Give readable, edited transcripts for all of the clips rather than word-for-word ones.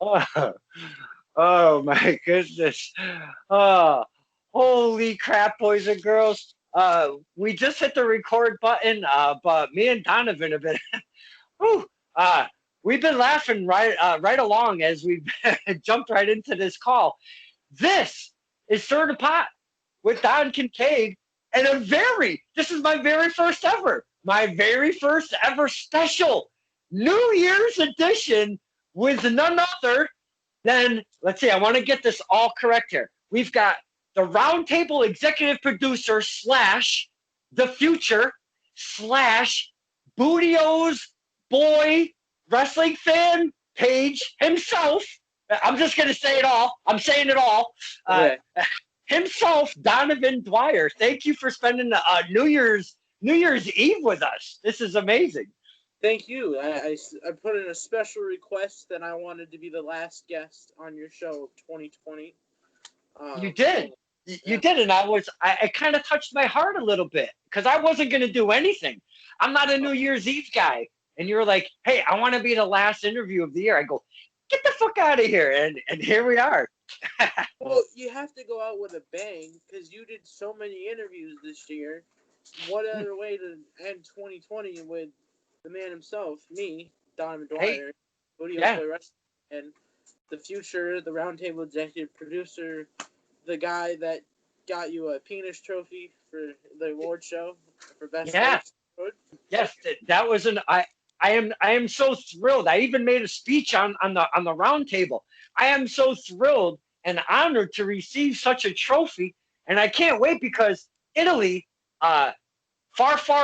Oh, oh my goodness. Oh, holy crap, boys and girls. We just hit the record button, but me and Donovan have been whew, uh, we've been laughing right along as we jumped right into this call. This is Stir the Pot with Don Kincaid, and this is my very first ever special New Year's edition with none other than, let's see, I want to get this all correct here. We've got the Roundtable executive producer slash the future slash Bootio's boy wrestling fan page himself. I'm just going to say it all. I'm saying it all. Okay. Himself, Donovan Dwyer. Thank you for spending New Year's Eve with us. This is amazing. Thank you. I put in a special request that I wanted to be the last guest on your show of 2020. You did. You did, and I kind of touched my heart a little bit because I wasn't going to do anything. I'm not a New Year's Eve guy. And you were like, hey, I want to be the last interview of the year. I go, get the fuck out of here. And here we are. Well, you have to go out with a bang because you did so many interviews this year. What other way to end 2020 with the man himself, me, Donovan Dwyer, and the future, the Roundtable executive producer, the guy that got you a penis trophy for the award show for best. Yeah. Yes, that was I am so thrilled. I even made a speech on the round table. I am so thrilled and honored to receive such a trophy, and I can't wait because Italy, far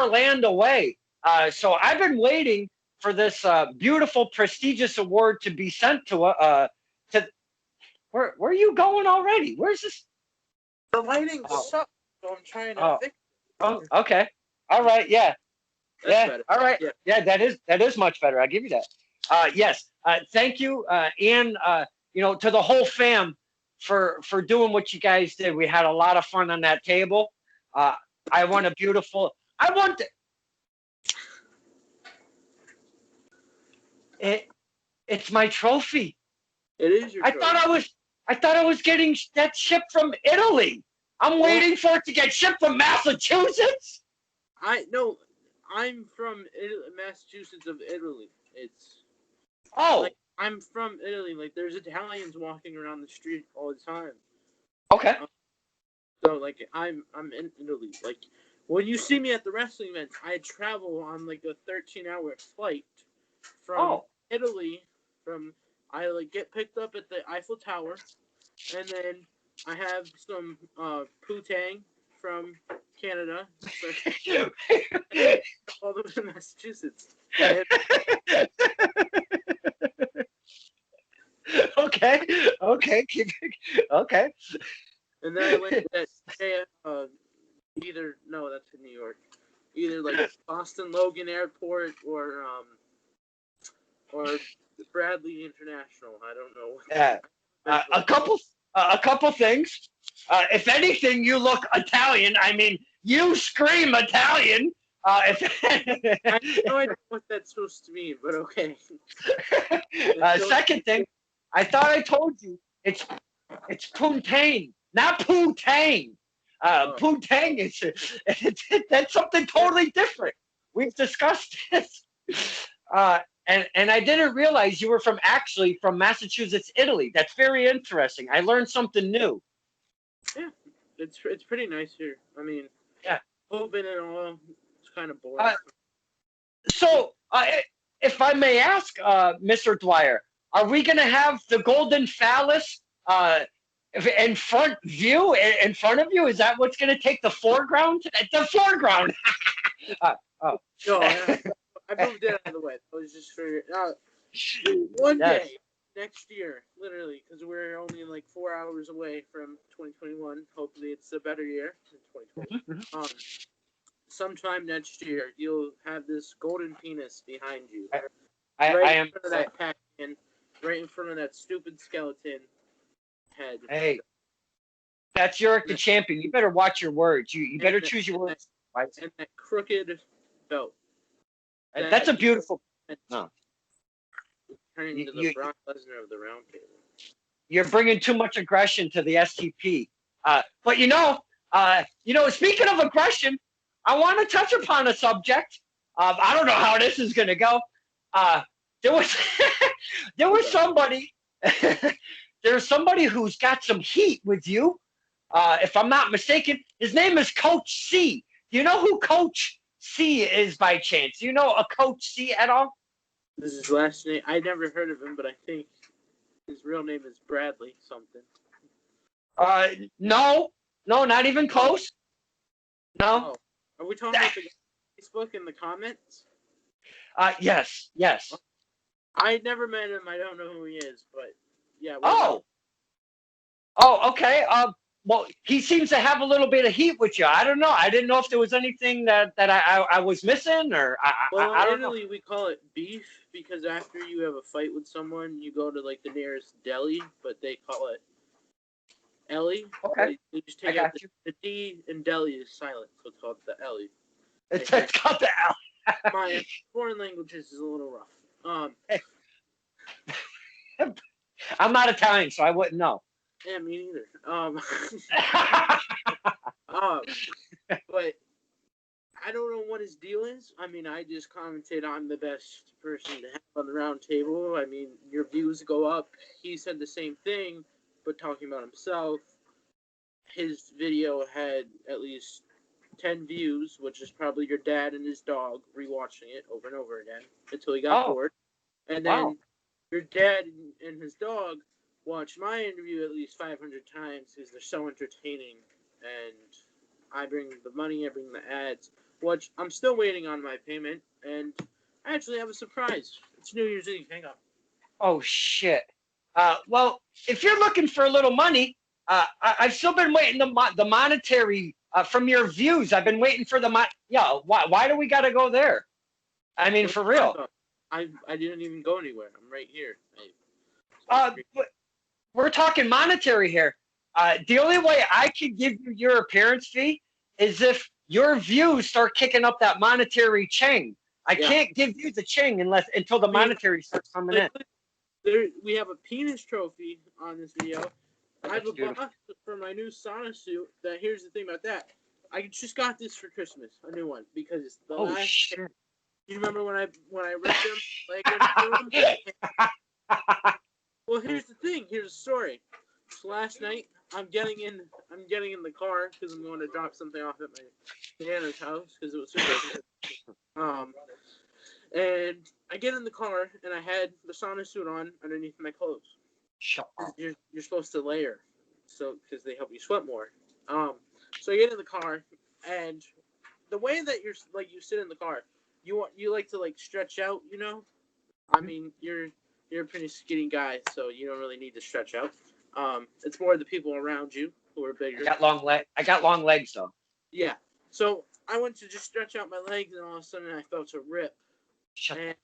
land away. So I've been waiting for this beautiful, prestigious award to be sent to where are you going already? Where's this? The lighting sucks, so I'm trying to fix it. Oh, okay. All right, yeah. That's better. All right. Yeah, that is much better. I'll give you that. Yes. Thank you, and to the whole fam for doing what you guys did. We had a lot of fun on that table. I want a beautiful. I want it. It's my trophy. It is your trophy. I thought I was getting that shipped from Italy. I'm waiting for it to get shipped from Massachusetts. I'm from Massachusetts of Italy. Like, I'm from Italy. Like, there's Italians walking around the street all the time. Okay. So like I'm in Italy. Like when you see me at the wrestling events, I travel on like a 13-hour flight from Italy. I get picked up at the Eiffel Tower, and then I have some poutine from Canada, all the way to Massachusetts. Okay. And then I went to that that's in New York. Either like Boston Logan Airport or Bradley International. I don't know. Yeah. A couple things. If anything, you look Italian. I mean, you scream Italian. I have no idea what that's supposed to mean, but okay. Second thing, I thought I told you it's poutine, not poutine. Poutine is that's something totally different. We've discussed this. And I didn't realize you were from Massachusetts, Italy. That's very interesting. I learned something new. Yeah, it's pretty nice here. I mean, yeah, open and all. It's kind of boring. So, if I may ask, Mr. Dwyer, are we going to have the golden phallus in front of you? Is that what's going to take the foreground? The foreground. No, I moved it out of the way. It was just for one day next year, literally, because we're only like 4 hours away from 2021. Hopefully, it's a better year than 2020. Sometime next year, you'll have this golden penis behind you, right in front of that pack-in, right in front of that stupid skeleton head. Hey, that's Yorick the champion. You better watch your words. You better choose your words. And that crooked belt. That's a beautiful. No. Turning into the Brock Lesnar of the round table. You're bringing too much aggression to the STP. But speaking of aggression, I want to touch upon a subject. I don't know how this is going to go. There was there was somebody there's somebody who's got some heat with you. If I'm not mistaken, his name is Coach C. Do you know who Coach C is by chance? Do you know a Coach C at all? This is his last name. I never heard of him, but I think his real name is Bradley something. No, not even close. No. Oh. Are we talking about the Facebook in the comments? Yes. I never met him. I don't know who he is, but yeah. Oh, okay. Well, he seems to have a little bit of heat with you. I don't know. I didn't know if there was anything that I was missing, or I don't know. In Italy, we call it beef because after you have a fight with someone, you go to like the nearest deli, but they call it Ellie. Okay. They just take out the D and deli is silent, so it's called the Ellie. It's called the Ellie. My foreign languages is a little rough. I'm not Italian, so I wouldn't know. Yeah, me neither. But I don't know what his deal is. I mean, I just commented I'm the best person to have on the round table. I mean, your views go up. He said the same thing, but talking about himself. His video had at least 10 views, which is probably your dad and his dog rewatching it over and over again until he got bored. And then your dad and his dog watched my interview at least 500 times because they're so entertaining. And I bring the money, I bring the ads, which I'm still waiting on my payment. And I actually have a surprise. It's New Year's Eve. Hang on. Oh, shit. Well, if you're looking for a little money, I've still been waiting the monetary from your views. I've been waiting for the why do we got to go there? I mean, for real. I didn't even go anywhere. I'm right here. But we're talking monetary here. The only way I could give you your appearance fee is if your views start kicking up that monetary chain. I can't give you the chain until the monetary starts coming in. We have a penis trophy on this video. I have a box for my new sauna suit. Here's the thing about that. I just got this for Christmas, a new one, because it's the last. Shit. You remember when I ripped him? Like, well, here's the thing. Here's the story. So last night, I'm getting in the car because I'm going to drop something off at my nana's house because it was super. And I get in the car and I had the sauna suit on underneath my clothes. Shut up. You're supposed to layer, so because they help you sweat more. So I get in the car, and the way that you sit in the car, you like to like stretch out, you know. I mean, you're a pretty skinny guy, so you don't really need to stretch out. It's more the people around you who are bigger. I got long legs though. Yeah. So I went to just stretch out my legs, and all of a sudden I felt a rip. And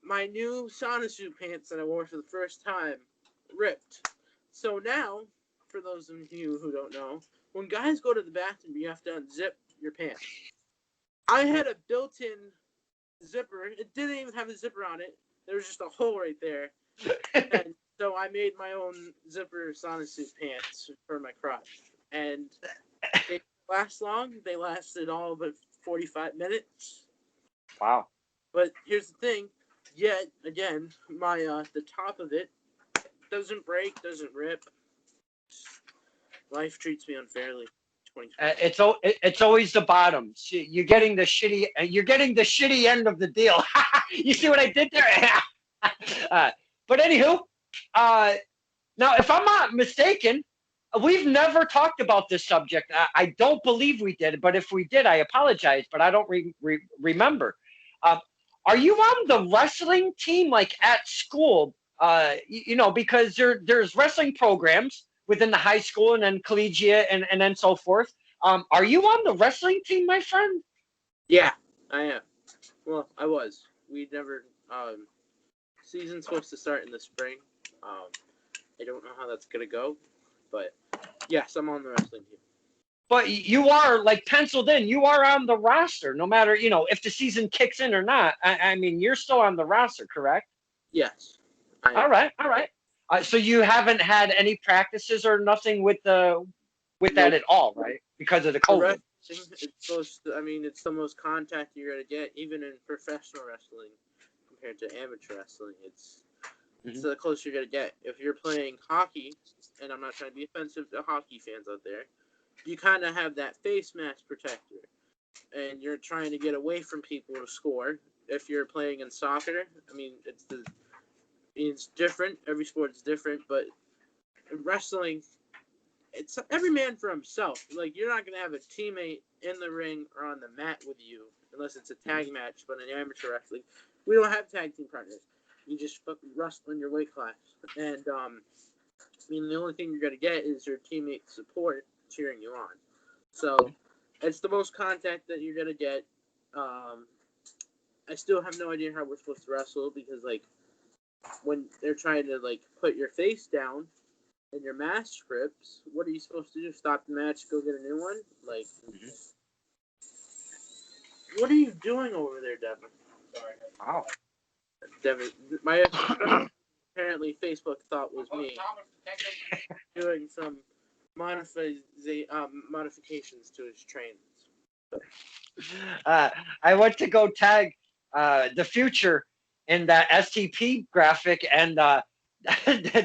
my new sauna suit pants that I wore for the first time ripped. So now, for those of you who don't know, when guys go to the bathroom, you have to unzip your pants. I had a built-in zipper. It didn't even have a zipper on it. There was just a hole right there. And so I made my own zipper sauna suit pants for my crotch. And they didn't last long. They lasted all but 45 minutes. Wow. But here's the thing. Yet, again, my the top of it doesn't break, doesn't rip. Life treats me unfairly. It's always the bottom. You're getting the shitty end of the deal. You see what I did there? But anywho, now if I'm not mistaken, we've never talked about this subject. I don't believe we did, but if we did, I apologize. But I don't remember. Are you on the wrestling team, like at school? Because there's wrestling programs within the high school and then collegiate and then so forth. Are you on the wrestling team, my friend? Yeah, I am. Well, I was. We never. Season's supposed to start in the spring. I don't know how that's gonna go, but yes, I'm on the wrestling team. But you are like penciled in. You are on the roster, no matter if the season kicks in or not. I mean, you're still on the roster, correct? Yes. All right, all right. So you haven't had any practices or nothing with that Nope. at all, right? Because of the For COVID. wrestling, it's supposed to, I mean, it's the most contact you're gonna get, even in professional wrestling compared to amateur wrestling. It's Hmm. the closest you're gonna get. If you're playing hockey, and I'm not trying to be offensive to hockey fans out there, you kind of have that face mask protector, and you're trying to get away from people to score. If you're playing in soccer, I mean, it's different. Every sport's different, but in wrestling, it's every man for himself. Like, you're not gonna have a teammate in the ring or on the mat with you unless it's a tag match. But in amateur wrestling, we don't have tag team partners. You just fucking wrestle in your weight class, and I mean, the only thing you're gonna get is your teammate support cheering you on. So it's the most contact that you're gonna get. Um, I still have no idea how we're supposed to wrestle because, like, when they're trying to, like, put your face down and your mask strips, what are you supposed to do? Stop the match, go get a new one? Like, what are you doing over there, Devin? Sorry. Wow. Devin, my apparently Facebook thought was me doing some modifications to his trains. I went to go tag the future in that STP graphic, and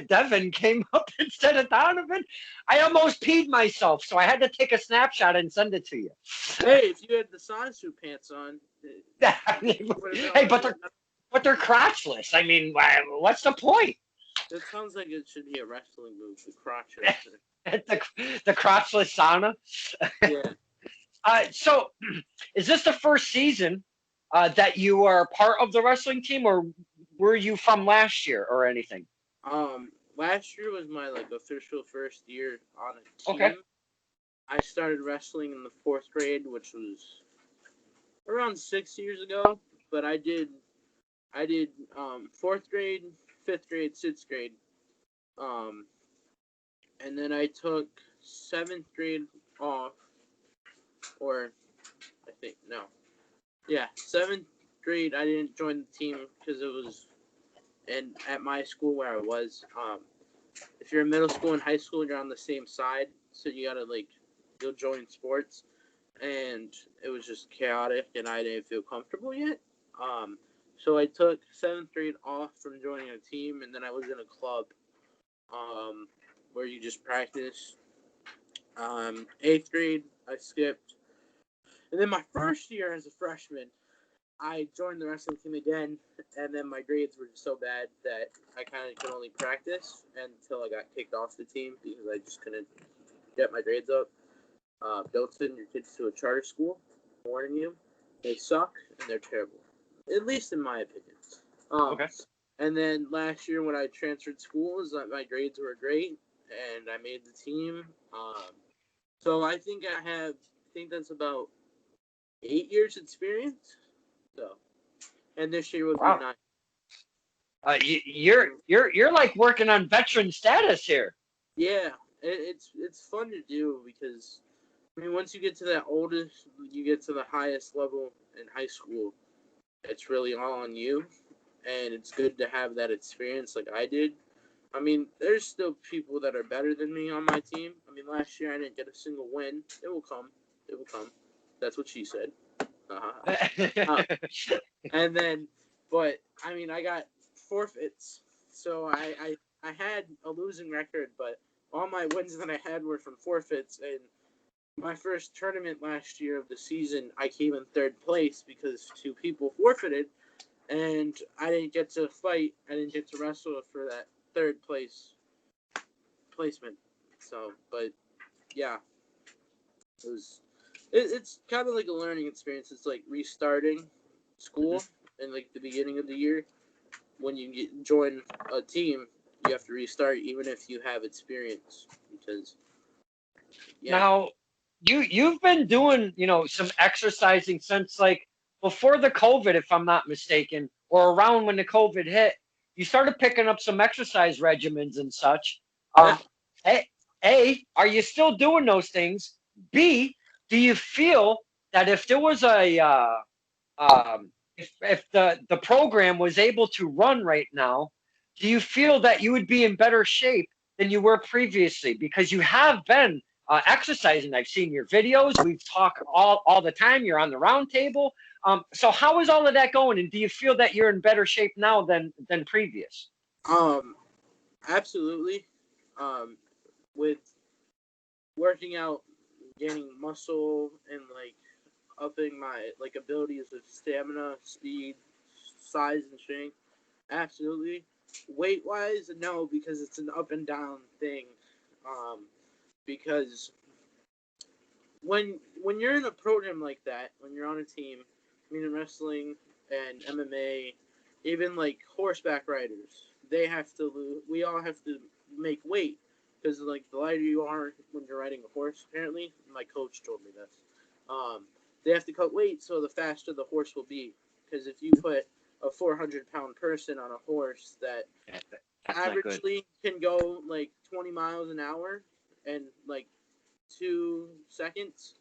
Devin came up instead of Donovan. I almost peed myself, so I had to take a snapshot and send it to you. Hey, if you had the sauna suit pants on, Hey, but they're crotchless. I mean, what's the point? It sounds like it should be a wrestling move, the crotch. the crotchless sauna. Yeah. So, is this the first season that you are part of the wrestling team, or were you from last year or anything? Last year was my like official first year on a team. Okay. I started wrestling in the 4th grade, which was around 6 years ago. But I did 4th grade, 5th grade, 6th grade, um, and then I took 7th grade off, or I think no, yeah, 7th grade. I didn't join the team because it was, and at my school where I was, if you're in middle school and high school, you're on the same side, so you gotta like you'll join sports, and it was just chaotic, and I didn't feel comfortable yet. So I took 7th grade off from joining a team, and then I was in a club, um, where you just practice. 8th grade, I skipped, and then my first year as a freshman, I joined the wrestling team again, and then my grades were just so bad that I kind of could only practice until I got kicked off the team because I just couldn't get my grades up. Don't send your kids to a charter school. I'm warning you, they suck and they're terrible, at least in my opinion. Um, Okay. and then last year when I transferred schools, my grades were great, and I made the team. So I think that's about 8 years experience. So, and this year would be Wow. 9. You're like working on veteran status here. Yeah, it's fun to do because I mean once you get to that oldest, you get to the highest level in high school. It's really all on you, and it's good to have that experience like I did. I mean, there's still people that are better than me on my team. I mean, last year I didn't get a single win. It will come. It will come. That's what she said. Uh, and then, but I mean, I got forfeits, so I had a losing record, but all my wins that I had were from forfeits. And my first tournament last year of the season, I came in 3rd place because 2 people forfeited, and I didn't get to fight. I didn't get to wrestle for that 3rd place placement. So, but yeah, it was. It's kind of like a learning experience. It's like restarting school in like the beginning of the year. When you join a team, you have to restart even if you have experience because yeah. Now, you've been doing, some exercising since like before the COVID, if I'm not mistaken, or around when the COVID hit. You started picking up some exercise regimens and such. Yeah. Um, are you still doing those things? B, do you feel that if there was a if the program was able to run right now, do you feel that you would be in better shape than you were previously? Because you have been exercising. I've seen your videos. We've talked all the time. You're on the round table. So how is all of that going? And do you feel that you're in better shape now than previous? Um, absolutely. With working out, gaining muscle, and like upping my like abilities of stamina, speed, size, and strength. Absolutely. Weight wise, no, because it's an up and down thing. Um, because when you're in a program like that, when you're on a team, I mean in wrestling and MMA, even like horseback riders, they have to we all have to make weight because like the lighter you are when you're riding a horse, apparently, my coach told me this. They have to cut weight so the faster the horse will be. Because if you put a 400-pound person on a horse that That's not good. averagely can go like 20 miles an hour and like 2 seconds,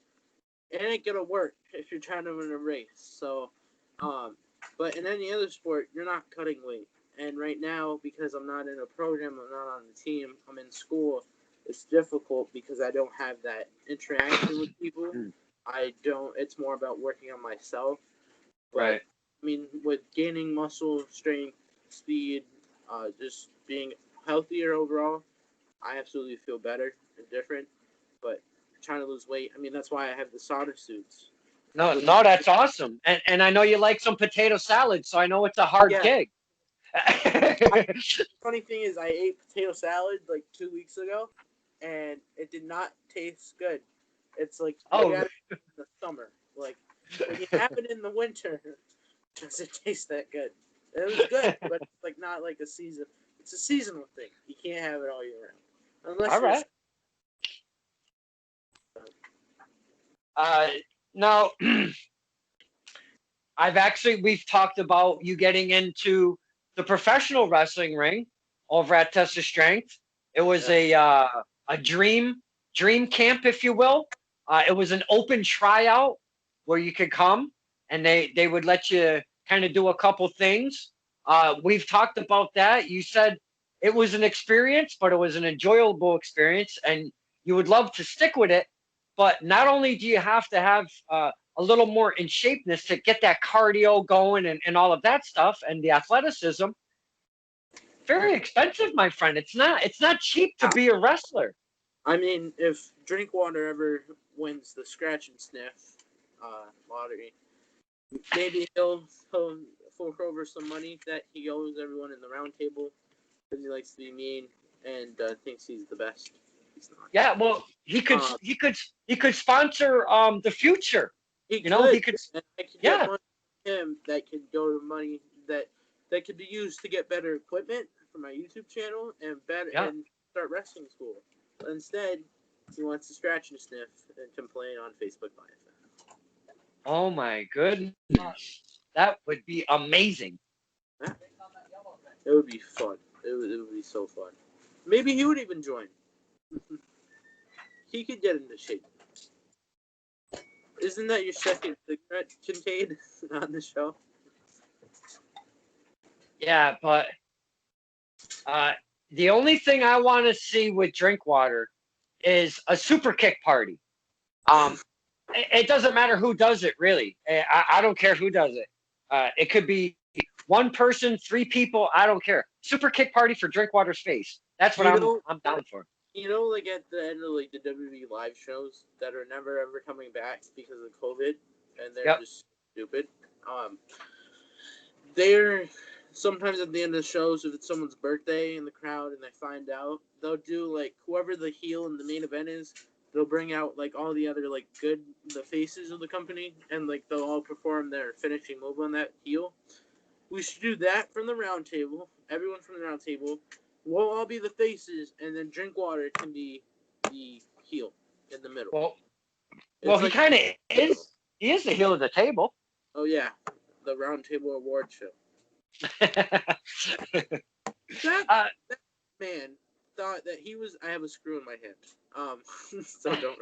it ain't gonna work if you're trying to win a race. So, but in any other sport, you're not cutting weight. And right now, because I'm not in a program, I'm not on a team, I'm in school. It's difficult because I don't have that interaction with people. Mm, I don't. It's more about working on myself. But right. I mean, with gaining muscle, strength, speed, just being healthier overall, I absolutely feel better and different. But trying to lose weight, I mean, that's why I have the Sauna suits. No, Which, no, that's awesome. And I know you like some potato salad, so I know it's a hard yeah, gig. I, the funny thing is, I ate potato salad like 2 weeks ago, and it did not taste good. It's like you Oh, got it in the summer. Like when you have it in the winter, does it taste that good? It was good, but it's like not like a season. It's a seasonal thing. You can't have it all year round, unless all you're. right. Uh, Now, we've talked about you getting into the professional wrestling ring over at Tessa Strength. It was Yeah. a dream camp, if you will. It was an open tryout where you could come and they would let you kind of do a couple things. We've talked about that. You said it was an experience, but it was an enjoyable experience, and you would love to stick with it. But not only do you have to have a little more in shapeness to get that cardio going and all of that stuff and the athleticism. Very expensive, my friend. It's not cheap to be a wrestler. I mean, if Drinkwater ever wins the scratch and sniff lottery, maybe he'll fork over some money that he owes everyone in the round table because he likes to be mean and thinks he's the best. He's not. Yeah, well, he could Um, he could he could sponsor the future. he You know, could, he could. and I could get Yeah, money from him that could go to money that could be used to get better equipment for my YouTube channel and better yeah. and start wrestling school. But instead, he wants to scratch and sniff and complain on Facebook Live. Oh my goodness, that would be amazing. Yeah, it would be fun. It would be so fun. Maybe he would even join. He could get into shape. Isn't that your second cigarette, Kincaid, on the show? Yeah, but uh, the only thing I want to see with Drinkwater is a super kick party. Um, it doesn't matter who does it, really. I don't care who does it. It could be one person, three people. I don't care. Super kick party for Drinkwater's face. That's what You I'm know, I'm down for. like at the end of like the WWE live shows that are never ever coming back because of COVID, and they're Yep. just stupid. Um, they're sometimes at the end of the shows, if it's someone's birthday in the crowd and they find out, they'll do like whoever the heel in the main event is. They'll bring out like all the other like the faces of the company, and like they'll all perform their finishing move on that heel. We should do that from the round table. Everyone from the round table. We'll all be the faces, and then Drinkwater can be the heel in the middle. Well, It's he like, kind of is. He is the heel of the table. oh yeah, the round table award show. That uh, man thought that he was. I have a screw in my hand. So don't.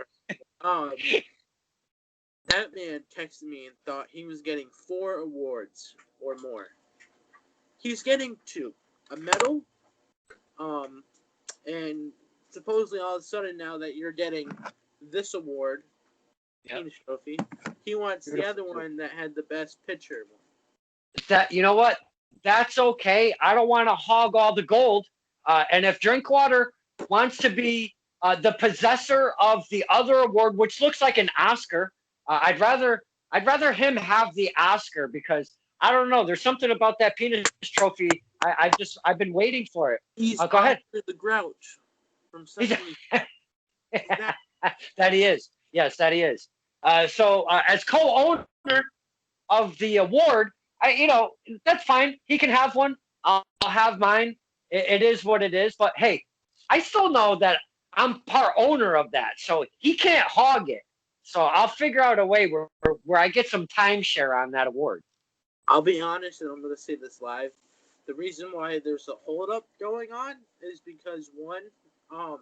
Um, That man texted me and thought he was getting 4 awards or more. He's getting 2. A medal, and supposedly all of a sudden now that you're getting this award, Penis Trophy, he wants the other one that had the best picture one. That, you know what? That's okay. I don't want to hog all the gold. And if Drinkwater wants to be the possessor of the other award, which looks like an Oscar, I'd rather him have the Oscar because I don't know. There's something about that Penis Trophy. I've been waiting for it. He's go ahead. The Grouch from Sesame. That he is. Yes, that he is. So as co-owner of the award, that's fine. He can have one. I'll have mine. It is what it is. But hey, I still know that I'm part owner of that, so he can't hog it. So I'll figure out a way where I get some timeshare on that award. I'll be honest, and I'm going to say this live. The reason why there's a holdup going on is because one, I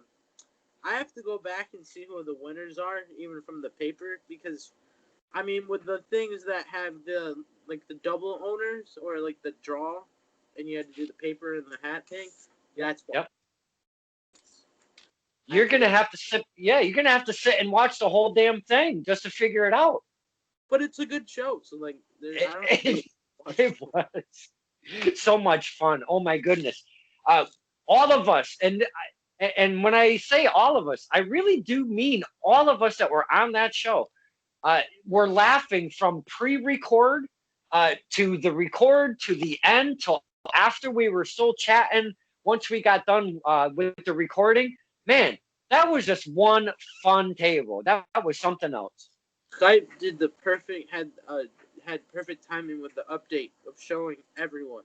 have to go back and see who the winners are, even from the paper, because I mean, with the things that have the double owners or like the draw, and you had to do the paper and the hat thing. That's why. Yep. You're gonna have to sit. Yeah, you're gonna have to sit and watch the whole damn thing just to figure it out. But it's a good show, so like, it was so much fun. Oh my goodness, all of us, and when I say all of us, I really do mean all of us that were on that show. We're laughing from pre-record to the record to the end till after we were still chatting once we got done with the recording. Man, that was just one fun table. That was something else. Skype did the perfect had perfect timing with the update of showing everyone.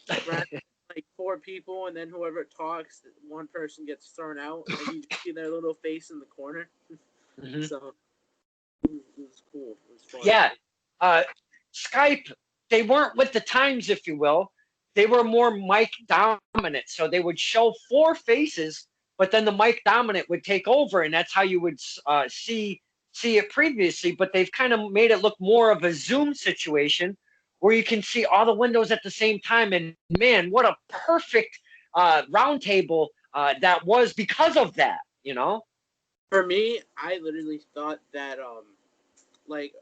Like 4 people, and then whoever talks, one person gets thrown out, and you see their little face in the corner. Mm-hmm. So it was cool. It was fun. Yeah. Skype, they weren't with the times, if you will. They were more mic dominant. So they would show 4 faces, but then the mic dominant would take over, and that's how you would see it previously. But they've kind of made it look more of a Zoom situation where you can see all the windows at the same time. And man, what a perfect round table that was because of that, For me, I literally thought that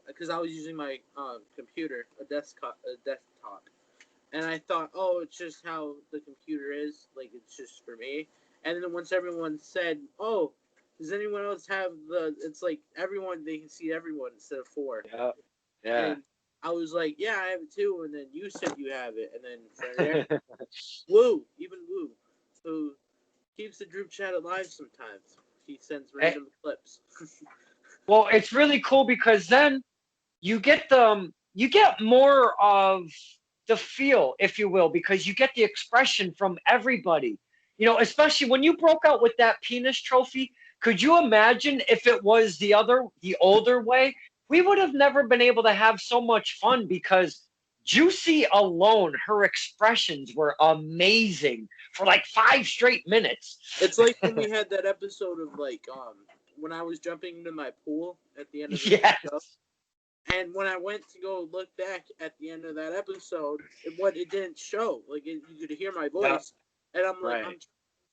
because I was using my computer, a desktop, and I thought, oh, it's just how the computer is, like it's just for me. And then once everyone said, oh, does anyone else have it's like everyone, they can see everyone instead of 4. Yeah. And I was like, yeah, I have it too. And then you said you have it. And then from there, Woo, who keeps the group chat alive sometimes. He sends random clips. Well, it's really cool because then you get more of the feel, if you will, because you get the expression from everybody. Especially when you broke out with that Penis Trophy. Could you imagine if it was the older way? We would have never been able to have so much fun because Juicy alone, her expressions were amazing for like 5 straight minutes. It's like when we had that episode of when I was jumping into my pool at the end of the show. And when I went to go look back at the end of that episode, it didn't show. Like you could hear my voice, and I'm like, I'm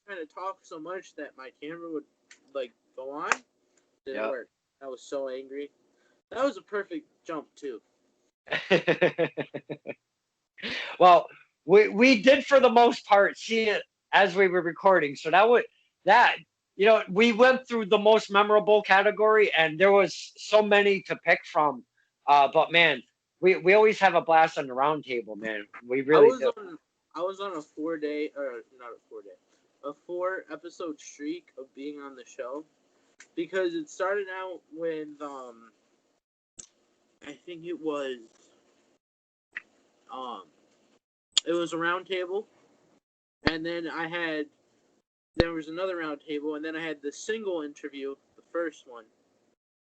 trying to talk so much that my camera would go on. Didn't work. I was so angry. That was a perfect jump too. Well, we did for the most part see it as we were recording, so we went through the most memorable category, and there was so many to pick from. But man, we always have a blast on the round table, man. We really do. I was on a 4-episode streak of being on the show, because it started out with I think it was a round table, and then there was another round table, and then I had the single interview, the first one,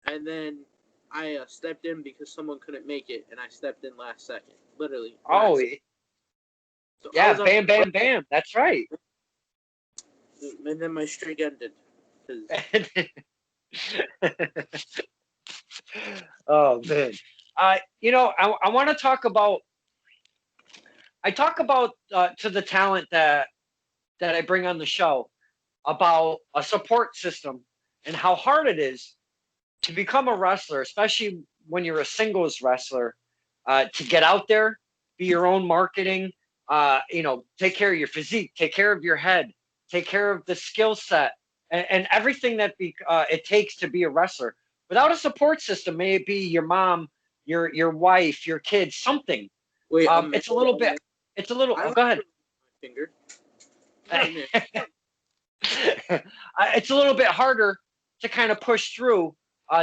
and then I stepped in because someone couldn't make it, and I stepped in last second, literally. So yeah, bam, bam, bam. That's right. And then my streak ended. Oh man. I want to talk about. I talk about to the talent that I bring on the show about a support system and how hard it is to become a wrestler, especially when you're a singles wrestler, to get out there, be your own marketing, take care of your physique, take care of your head, take care of the skill set, and everything that it takes to be a wrestler. Without a support system, may it be your mom, your wife, your kids, something. Wait, It's a little bit. It's a little. I Oh, don't go have ahead. my finger. Sorry, man. It's a little bit harder to kind of push through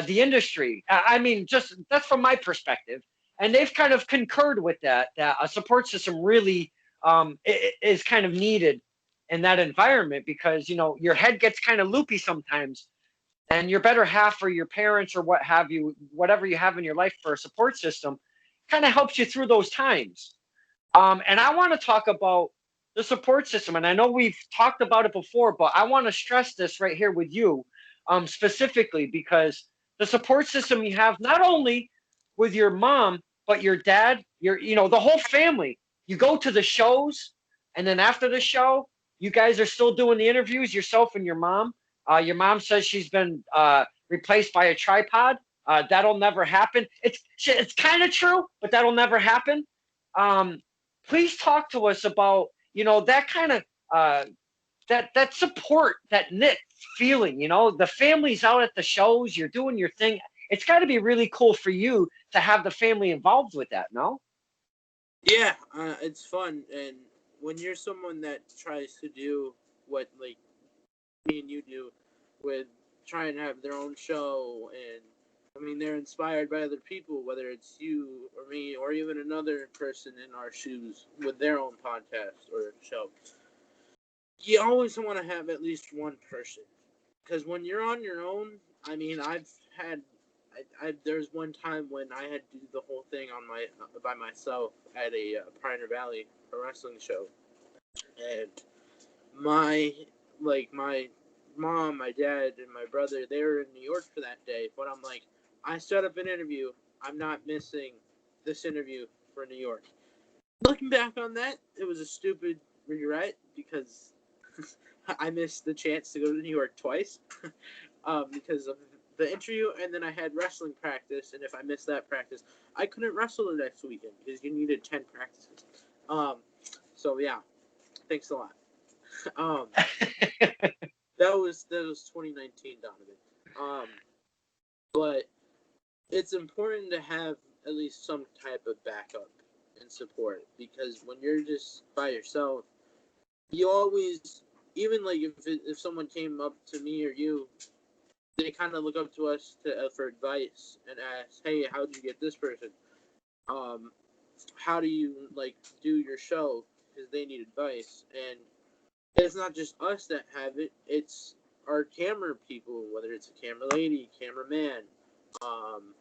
the industry. I mean, just that's from my perspective, and they've kind of concurred with that. That a support system really is kind of needed in that environment because your head gets kind of loopy sometimes, and your better half or your parents or what have you, whatever you have in your life for a support system, kind of helps you through those times. And I want to talk about the support system. And I know we've talked about it before, but I want to stress this right here with you specifically because the support system you have, not only with your mom, but your dad, the whole family. You go to the shows, and then after the show, you guys are still doing the interviews, yourself and your mom. Your mom says she's been replaced by a tripod. That'll never happen. It's kind of true, but that'll never happen. Um, Please talk to us about that kind of that support, that knit feeling. The family's out at the shows, you're doing your thing. It's got to be really cool for you to have the family involved with that. No? Yeah, it's fun, and when you're someone that tries to do what like me and you do, with trying to have their own show, and I mean they're inspired by other people, whether it's you or me or even another person in our shoes with their own podcast or show. You always want to have at least one person, because when you're on your own, I mean I've had there's one time when I had to do the whole thing on my by myself at a Pioneer Valley a wrestling show, and my my mom, my dad, and my brother, they were in New York for that day. But I'm like, I set up an interview. I'm not missing this interview for New York. Looking back on that, it was a stupid regret because I missed the chance to go to New York twice because of the interview, and then I had wrestling practice, and if I missed that practice, I couldn't wrestle the next weekend because you needed 10 practices. So yeah, thanks a lot. Um, that was 2019, Donovan. But it's important to have at least some type of backup and support, because when you're just by yourself, you always, even like if someone came up to me or you, they kind of look up to us for advice and ask, hey, how'd you get this person? Um, how do you like do your show? Because they need advice, and it's not just us that have it. It's our camera people, whether it's a camera lady, cameraman, um,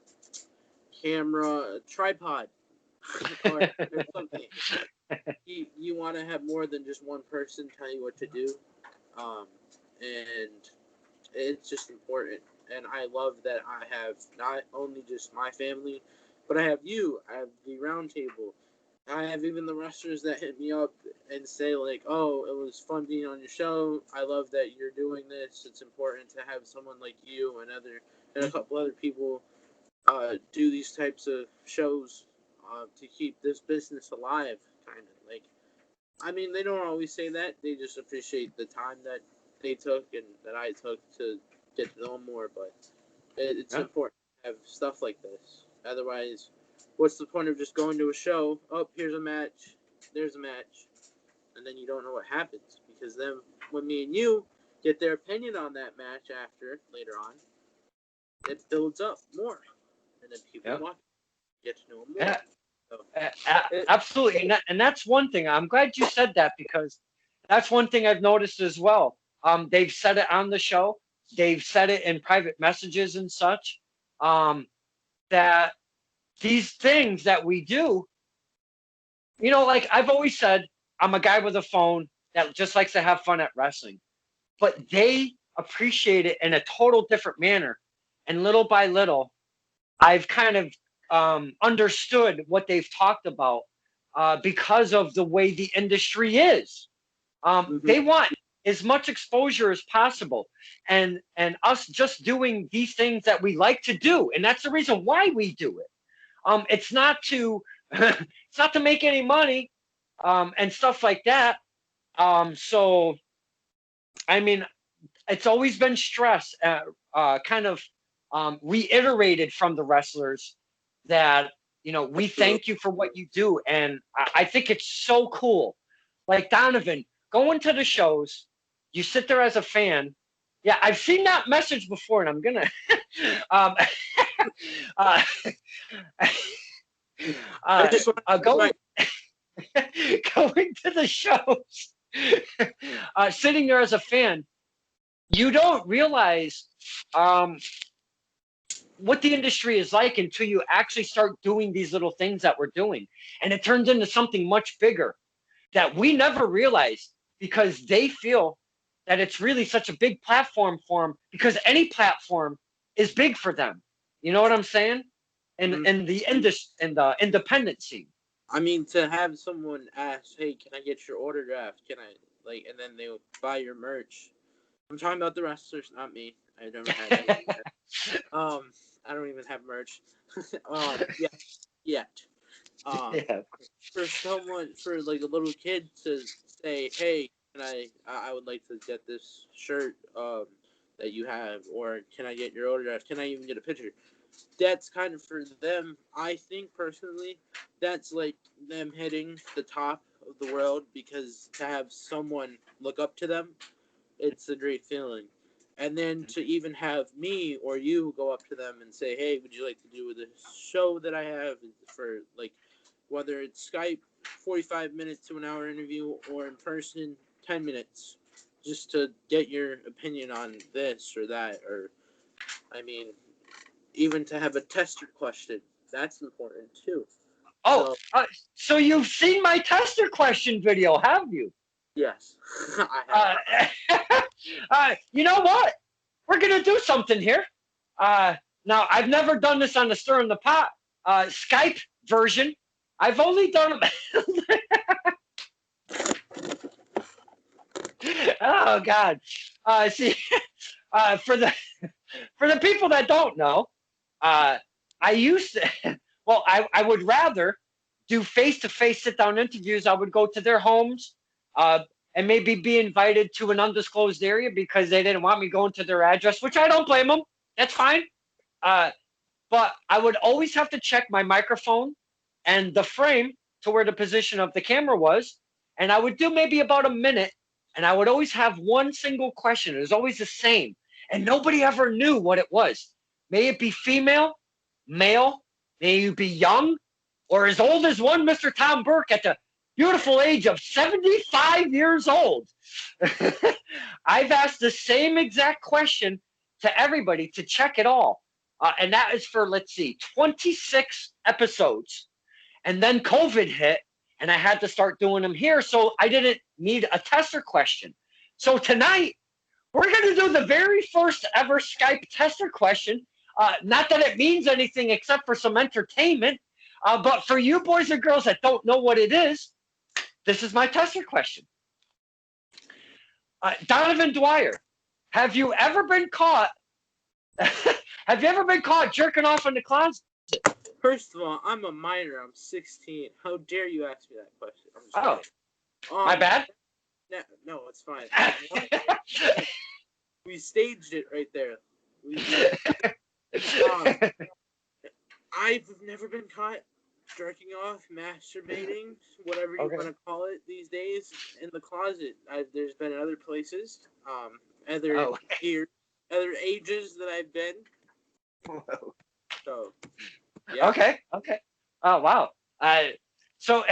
camera tripod, or something. You want to have more than just one person tell you what to do, and it's just important. And I love that I have not only just my family, but I have you. I have the round table. I have even the wrestlers that hit me up and say like, "Oh, it was fun being on your show. I love that you're doing this. It's important to have someone like you and a couple other people do these types of shows to keep this business alive." Kind of like, I mean, they don't always say that. They just appreciate the time that they took and that I took to get to know them more. But it's Yeah. important to have stuff like this. Otherwise, what's the point of just going to a show? Oh, here's a match, there's a match, and then you don't know what happens. Because then when me and you get their opinion on that match after later on, it builds up more, and then people Yeah. want to get to know them more. Yeah. So, it, Absolutely, and that's one thing. I'm glad you said that because that's one thing I've noticed as well. They've said it on the show. They've said it in private messages and such. That these things that we do, like I've always said, I'm a guy with a phone that just likes to have fun at wrestling. But they appreciate it in a total different manner, and little by little, I've kind of understood what they've talked about because of the way the industry is. Mm-hmm. They want as much exposure as possible, and us just doing these things that we like to do, and that's the reason why we do it. It's not to it's not to make any money and stuff like that. So I mean, it's always been stressed, kind of reiterated from the wrestlers that we thank you for what you do, and I think it's so cool. Like Donovan, going to the shows, you sit there as a fan. Yeah, I've seen that message before, and I'm gonna um, uh, I just want going going to the shows, sitting there as a fan. You don't realize um, what the industry is like until you actually start doing these little things that we're doing. And it turns into something much bigger that we never realized because they feel that it's really such a big platform for them because any platform is big for them. You know what I'm saying? And Mm-hmm. in the independent scene. I mean, to have someone ask, "Hey, can I get your autograph? Can I like?" And then they'll buy your merch. I'm talking about the wrestlers, not me. I never had any. I don't even have merch. Yeah, yet. Yeah. For someone, for like a little kid to say, "Hey, can I would like to get this shirt that you have, or can I get your autograph? Can I even get a picture?" That's kind of for them. I think personally, that's like them hitting the top of the world because to have someone look up to them, it's a great feeling. And then to even have me or you go up to them and say, "Hey, would you like to do the show that I have for like whether it's Skype, 45 minutes to an hour interview, or in person, 10 minutes, just to get your opinion on this or that, or I mean, even to have a tester question, that's important too." Oh, So so you've seen my tester question video, have you? yes, I have. You know what? We're gonna do something here. Now I've never done this on the Stir in the Pot Skype version. I've only done oh God. See, for the people that don't know, I used to. Well, I would rather do face-to-face sit-down interviews. I would go to their homes and maybe be invited to an undisclosed area because they didn't want me going to their address, which I don't blame them. That's fine. Uh, but I would always have to check my microphone and the frame to where the position of the camera was. And I would do maybe about a minute, and I would always have one single question. It was always the same. And nobody ever knew what it was. May it be female, male, may you be young, or as old as one Mr. Tom Burke at the beautiful age of 75 years old. I've asked the same exact question to everybody to check it all. And that is for, let's see, 26 episodes. And then COVID hit, and I had to start doing them here. So I didn't need a tester question. So tonight, we're going to do the very first ever Skype tester question. Not that it means anything except for some entertainment. But for you boys and girls that don't know what it is, this is my tester question. Donovan Dwyer, have you ever been caught? Have you ever been caught jerking off in the closet? First of all, I'm a minor. I'm 16. How dare you ask me that question? I'm just Oh, my bad. No, it's fine. We staged it right there. I've never been caught jerking off, masturbating, whatever you want to call it these days, in the closet. There's been other places, other years, other ages that I've been. So, yeah. Okay. Oh wow. So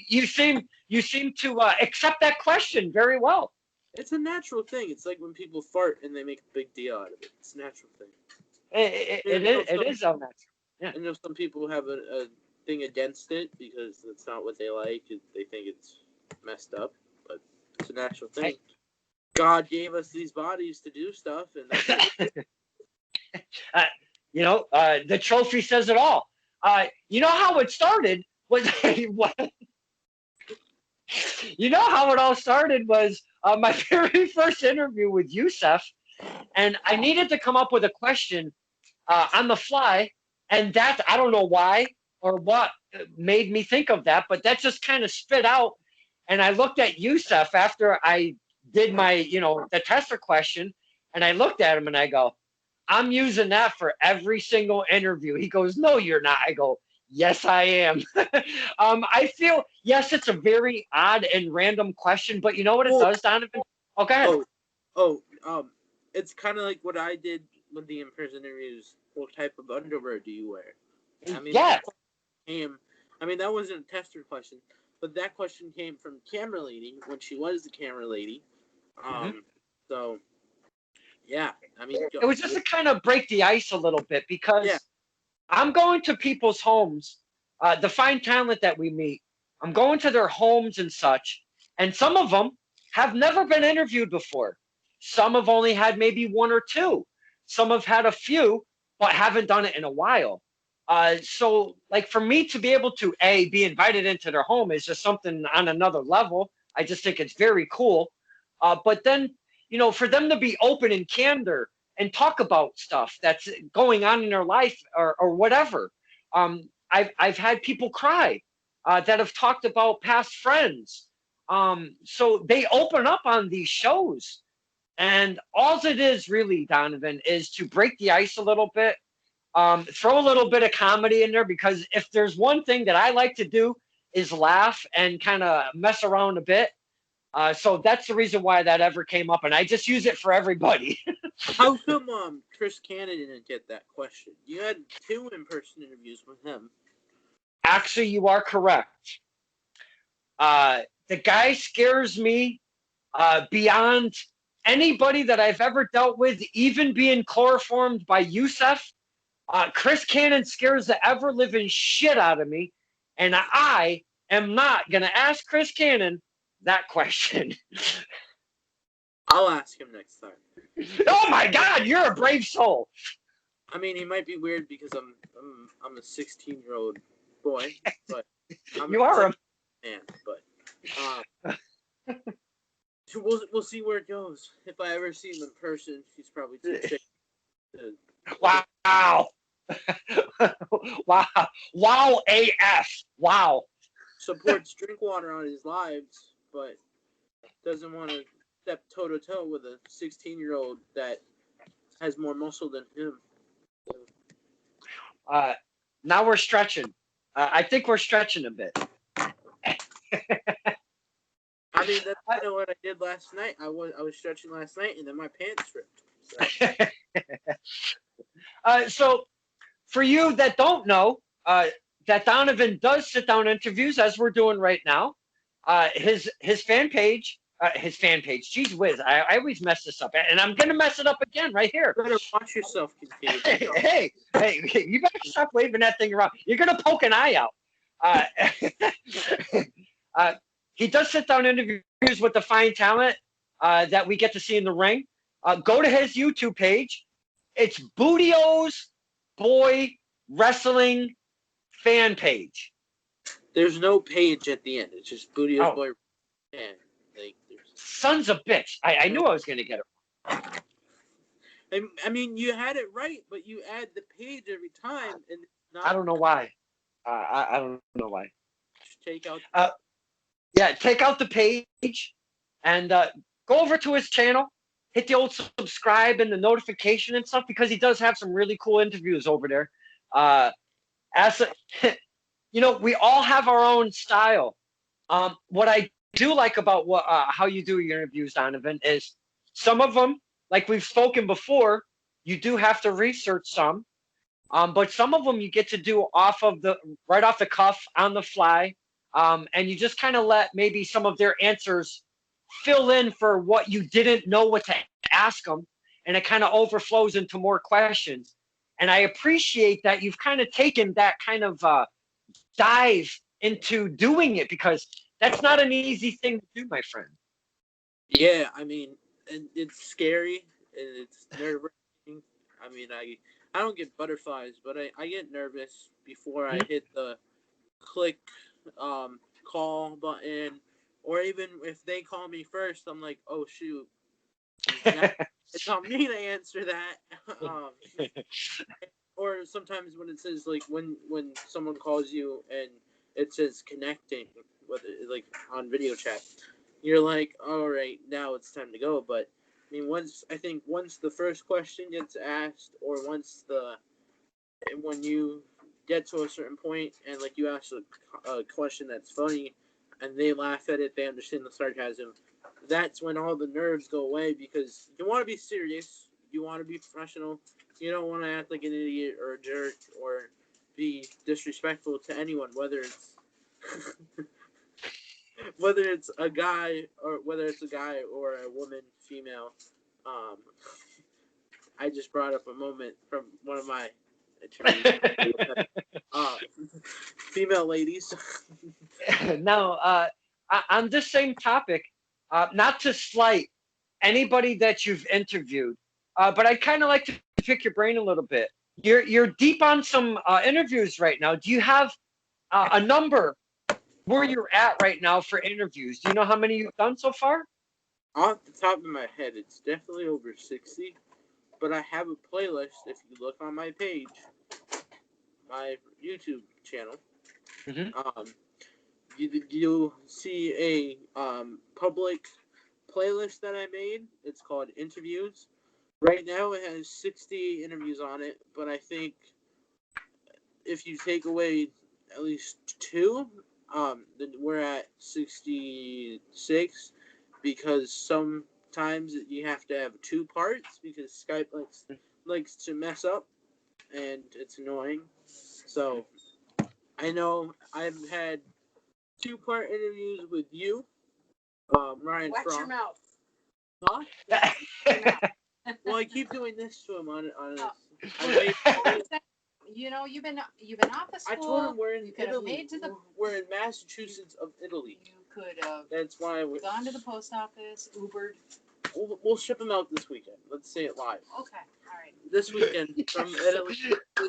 you seem to accept that question very well. It's a natural thing. It's like when people fart and they make a big deal out of it. It's a natural thing. It is unnatural. Yeah. I know some people have a thing against it because it's not what they like. They think it's messed up, but it's a natural thing. Hey. God gave us these bodies to do stuff, and that's The trophy says it all. You know how it started was you know how it all started was my very first interview with Youssef, and I needed to come up with a question on the fly, and that I don't know why or what made me think of that, but that just kind of spit out, and I looked at Youssef after I did my the tester question, and I looked at him and I go, I'm using that for every single interview. He goes, no, you're not. I go, yes, I am. I feel, yes, it's a very odd and random question, but you know what it Well, does, Donovan? Oh, go ahead. It's kind of like what I did with the in-person interviews. What type of underwear do you wear? I mean, Yeah. that wasn't a tester question, but that question came from camera lady when she was the camera lady. So, yeah, I mean, It was just to kind of break the ice a little bit because yeah. I'm going to people's homes, the fine talent that we meet. I'm going to their homes and such, and some of them have never been interviewed before. Some have only had maybe one or two. Some have had a few, but haven't done it in a while. So, like for me to be able to be invited into their home is just something on another level. I just think it's very cool. But then, for them to be open and candor and talk about stuff that's going on in their life or whatever. I've had people cry that have talked about past friends. So they open up on these shows. And all it is really, Donovan, is to break the ice a little bit, throw a little bit of comedy in there, because if there's one thing that I like to do is laugh and kind of mess around a bit. So that's the reason why that ever came up, and I just use it for everybody. How come Chris Cannon didn't get that question? You had 2 in-person interviews with him. Actually, you are correct. The guy scares me beyond anybody that I've ever dealt with, even being chloroformed by Youssef. Chris Cannon scares the ever living shit out of me, and I am not going to ask Chris Cannon that question. I'll ask him next time. Oh my God, you're a brave soul. I mean, he might be weird because I'm a 16-year-old boy, but you are a man. But we'll see where it goes. If I ever see him in person, he's probably too sick. Wow. Wow AF. Wow. Supports Drinkwater on his lives, but doesn't want to step toe-to-toe with a 16-year-old that has more muscle than him. Now we're stretching. I think we're stretching a bit. I mean, that's kind of what I did last night. I was stretching last night, and then my pants ripped. So for you that don't know, that Donovan does sit down interviews as we're doing right now. His fan page. Geez whiz, I always mess this up, and I'm gonna mess it up again right here. You better watch yourself, Hey, you better stop waving that thing around. You're gonna poke an eye out. He does sit down interviews with the fine talent that we get to see in the ring. Go to his YouTube page. It's Bootio's Boy Wrestling fan page. There's no page at the end. It's just Bootio's Boy. And sons of bitch. I knew I was going to get it. I mean, you had it right, but you add the page every time, and I don't know why. I don't know why. Just take out. Take out the page, and go over to his channel. Hit the old subscribe and the notification and stuff, because he does have some really cool interviews over there. We all have our own style. What I do like about how you do your interviews, Donovan, is some of them, like we've spoken before, you do have to research some, but some of them you get to do right off the cuff, on the fly, and you just kind of let maybe some of their answers fill in for what you didn't know what to ask them, and it kind of overflows into more questions. And I appreciate that you've kind of taken that kind of dive into doing it, because that's not an easy thing to do, my friend. Yeah, I mean, and it's scary and it's nerve-wracking. I mean, I don't get butterflies, but I get nervous before I hit the click call button, or even if they call me first, I'm like, oh shoot, it's on me to answer that. Or sometimes when it says like when someone calls you and it says connecting, whether like on video chat, you're like, all right, now it's time to go. But I mean, once the first question gets asked, or when you get to a certain point and like you ask a question that's funny and they laugh at it, they understand the sarcasm, that's when all the nerves go away, because you want to be serious, you want to be professional, you don't want to act like an idiot or a jerk or be disrespectful to anyone, whether it's whether it's a guy or a woman, female. um I just brought up a moment from one of my interviews. uh, Female ladies. Now, on this same topic, not to slight anybody that you've interviewed, but I'd kind of like to pick your brain a little bit. You're deep on some interviews right now. Do you have a number where you're at right now for interviews? Do you know how many you've done so far? Off the top of my head, it's definitely over 60. But I have a playlist. If you look on my page, my YouTube channel, Mm-hmm. you'll see a public playlist that I made. It's called Interviews. Right now, it has 60 interviews on it, but I think if you take away at least two, then we're at 66, because sometimes you have to have two parts because Skype likes to mess up and it's annoying. So I know I've had 2-part interviews with you, Ryan Watch Fromm. your mouth. Huh? Well, I keep doing this to him on this. You've been off of school. I told him we're in you could have Italy. made to the. We're in Massachusetts of Italy. You could have. That's why we're gone to the post office, Ubered. We'll ship him out this weekend. Let's say it live. Okay, all right. This weekend from Italy.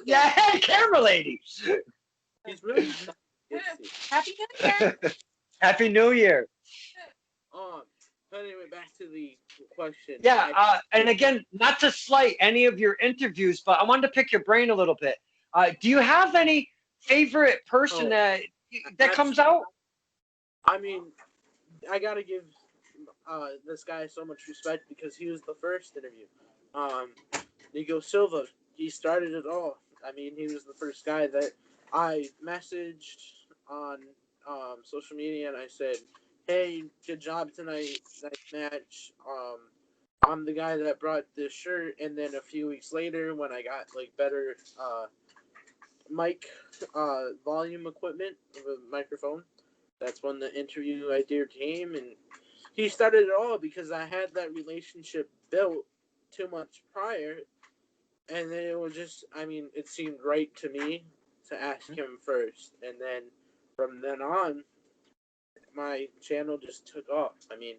Yeah, hey, camera lady. He's really Happy New Year. Happy New Year. But anyway, back to the question. Yeah, and again, not to slight any of your interviews, but I wanted to pick your brain a little bit. Do you have any favorite person that comes out? I mean, I gotta give this guy so much respect because he was the first interview. Nico Silva, he started it all. I mean, he was the first guy that I messaged on social media, and I said, hey, good job tonight, nice match. I'm the guy that brought this shirt, and then a few weeks later, when I got like better mic volume equipment with a microphone, that's when the interview idea came, and he started it all because I had that relationship built too much prior, and then it was just, I mean, it seemed right to me to ask him first, and then from then on, my channel just took off. I mean,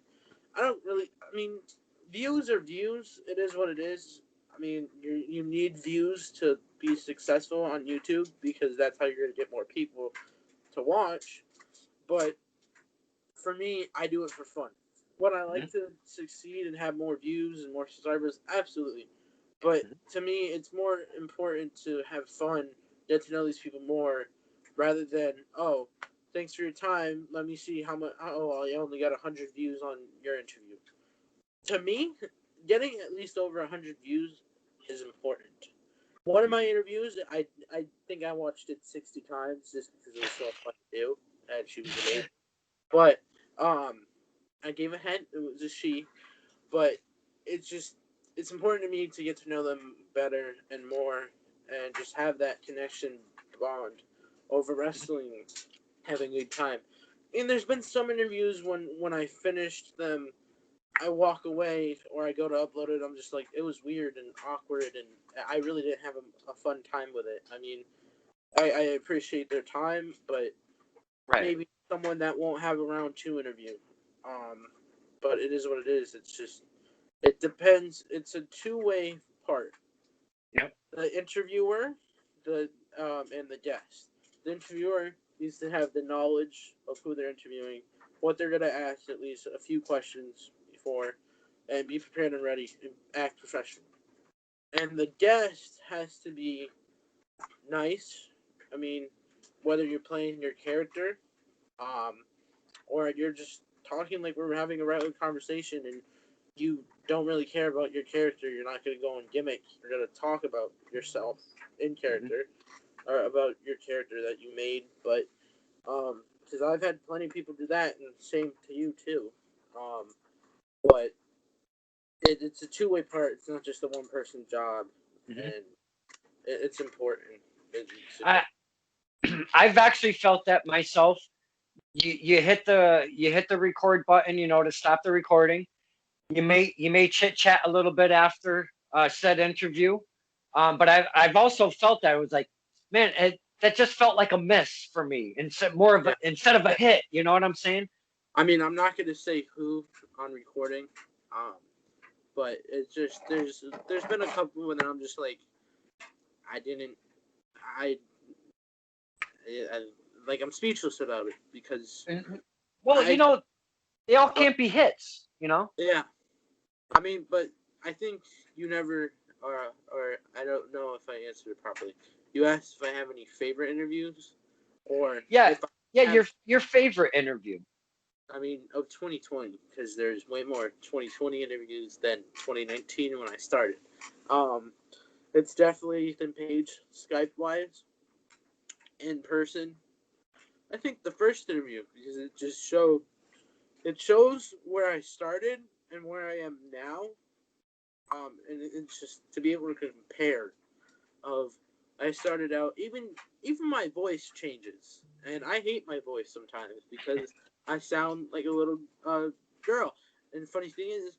views are views. It is what it is. I mean, you need views to be successful on YouTube because that's how you're going to get more people to watch. But for me, I do it for fun. Would I like to succeed and have more views and more subscribers? Absolutely. But to me, it's more important to have fun, get to know these people more, rather than, oh, thanks for your time. Let me see how much. Oh, I only got 100 views on your interview. To me, getting at least over 100 views is important. One of my interviews, I think I watched it 60 times just because it was so fun to do, and she was amazing. But I gave a hint. It was a she, but it's important to me to get to know them better and more, and just have that connection bond over wrestling, having a good time. And there's been some interviews when I finished them, I walk away or I go to upload it, I'm just like, it was weird and awkward, and I really didn't have a fun time with it. I mean, I appreciate their time, but maybe someone that won't have a round 2 interview. But it is what it is. It's just, it depends. It's a 2-way part. Yep. the interviewer, and the guest. The interviewer needs to have the knowledge of who they're interviewing, what they're gonna ask, at least a few questions before, and be prepared and ready and act professional. And the guest has to be nice. I mean, whether you're playing your character, um, or you're just talking like we're having a regular conversation and you don't really care about your character, you're not going to go and gimmick. You're going to talk about yourself in character or about your character that you made. But because I've had plenty of people do that, and same to you too. But it's a two-way part. It's not just a one-person job, and it's important. I've actually felt that myself. You hit the record button, to stop the recording. You may chit chat a little bit after said interview, but I've also felt that it was like, man, that just felt like a miss for me, instead instead of a hit. You know what I'm saying? I mean, I'm not going to say who on recording, but it's just there's been a couple when I'm just like, I didn't I like I'm speechless about it because well, they all can't be hits. Yeah, I mean, but I think you never or I don't know if I answered it properly. You asked if I have any favorite interviews, or Yeah, if yeah. I have, Your favorite interview. I mean, of 2020, because there's way more 2020 interviews than 2019 when I started. Um, it's definitely Ethan Page, Skype wise, in person. I think the first interview because it shows where I started and where I am now. And it's just to be able to compare. Of I started out even my voice changes, and I hate my voice sometimes because I sound like a little girl. And the funny thing is,